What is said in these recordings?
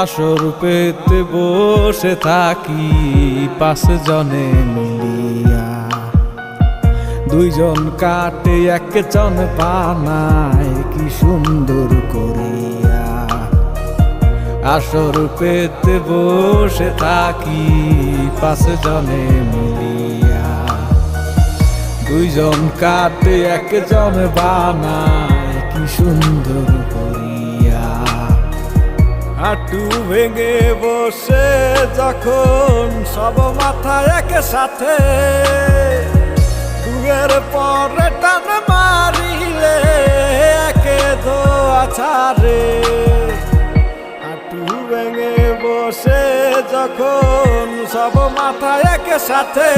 আসর পেতে বসে থাকি 5 জনে মিলিয়া, 2 জন কাটে 1 জন বানায় কি সুন্দর করিয়া। আসর পেতে বসে থাকি 5 জনে মিলিয়া, 2 জন কাটে 1 জন বানায় কি সুন্দর করিয়া। হাঁটু ভেঙে বসে যখন সব মাথা একসাথে, দুয়ের পরে টান মারিলে একে ধোয়া ছাড়ে। হাঁটু ভেঙে বসে যখন সব মাথা একসাথে,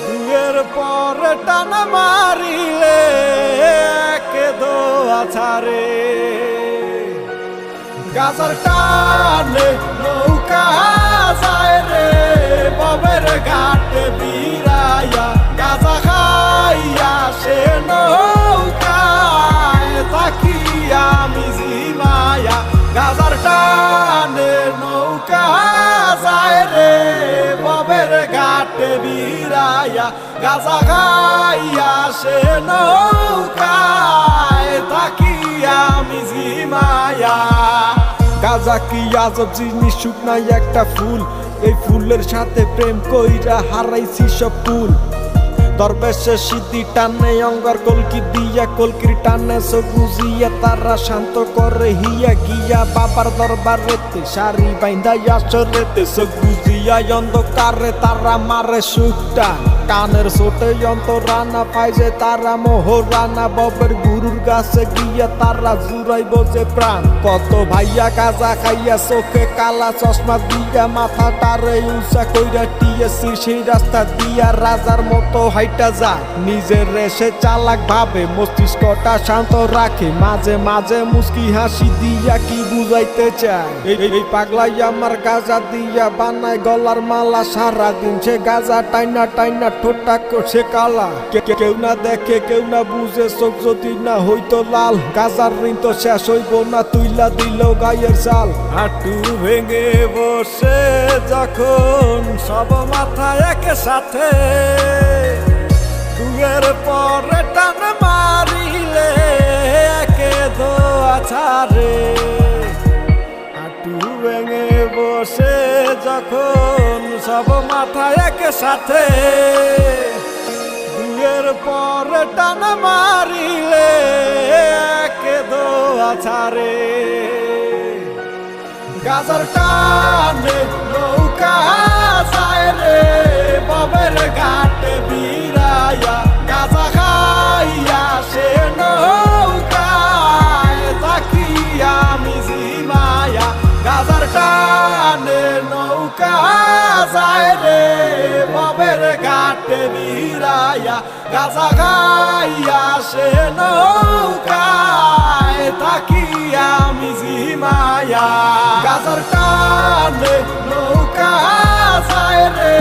দুয়ের পরে টান মারিলে একে ধোয়া ছাড়ে। গাজার টানে নৌকা যায় রে বাবের ঘাটে বিরাইয়া, গাজা খাইয়া সে নৌকায় থাকি আমি জিমায়া। গাজার টানে নৌকা যায় রে বাবের ঘাটে বিরাইয়া, গাজা খাইয়া সে নৌকায় থাকি আমি জিমায়া। গাজা কি আজব জিনিস, শুকনাই একটা ফুল, এই ফুলের সাথে প্রেম কইরা হারাইছি সব ফুল। দরবেশে সিদ্ধি টানে অঙ্গার কলকি দিয়া, কলকির টানে চোখ বুঝিয়া তারা শান্ত করে হিয়া গিয়া। বাবার দরবারেতে শাড়ি বাইন্ধাই আসরেতে চোখ বুঝিয়া অন্ধকারে তারা মারে সুখটা। কানের ছোটে অন্তরানা পাইছে তারা মোহরানা, ববের গুরুর গাছে গিয়া তারা জুড়াইব যে প্রাণ। কত ভাইয়া গাজা খাইয়া চোখে কালা চশমা দিয়া, মাথা টারে উঁচা কইরা টিয়েছি সেই রাস্তা দিয়া। রাজার মতো হাইটা যায় নিজের রেশে চালাক ভাবে, মস্তিষ্কটা শান্ত রাখে, মাঝে মাঝে মুস্কি হাসি দিয়া কি বুঝাইতে চায়। এই পাগলাই আমার গাজা দিয়া বানায় গলার মালা, সারাদিন সে গাজা টাইনা টাইনা ঠোঁটটা করছে কালা। কেউ না দেখে কেউ না বুঝে, চোখ যদি না হইতো লাল, গাজার ঋণ তো শেষ হইব না তুইলা দিল গায়ের চাল। হাঁটু ভেঙে বসে যখন সব মাথা একসাথে, দুয়ের পরে টান মারিলে একে ধোয়া ছাড়ে। হাঁটু ভেঙে বসে যখন সব মাথা একসাথে, দুয়ের পরে টান মারিলে একে ধোয়া ছাড়ে। গাজার টানে নৌকা যায় রে বাবের ঘাটে বিরাইয়া, গাজা খাইয়া সে নৌকায় থাকি আমি জিমায়া। গাজার টানে নৌকা যায় রে বাবের ঘাটে বিরাইয়া, গাজা খাইয়া সে নৌকায় থাকি আমি জিমায়া। গাজার টানে নৌকা যায় রে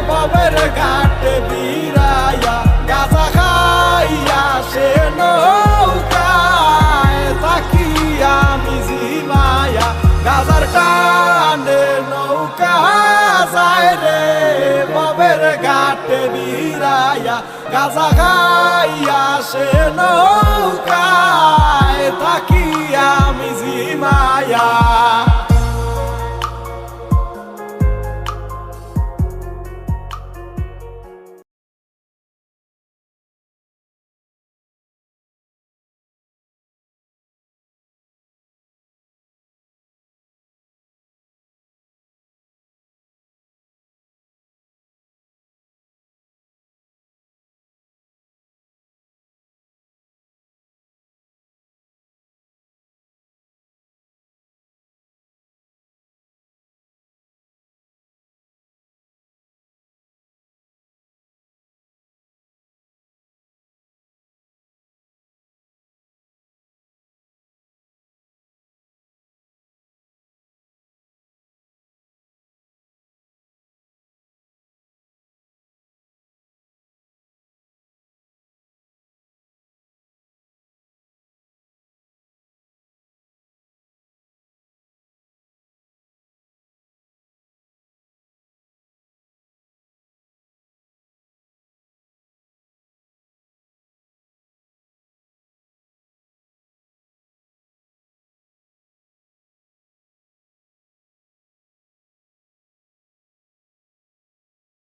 বাবের ঘাটে বিরাইয়া, গাজা খাইয়া সে নৌকায় থাকি আমি জিমায়া। গাজার টানে নৌকা যায় রে বাবের ঘাটে বিরাইয়া, গাজা খাইয়া সে নৌকায় থাকি আমি জিমায়া।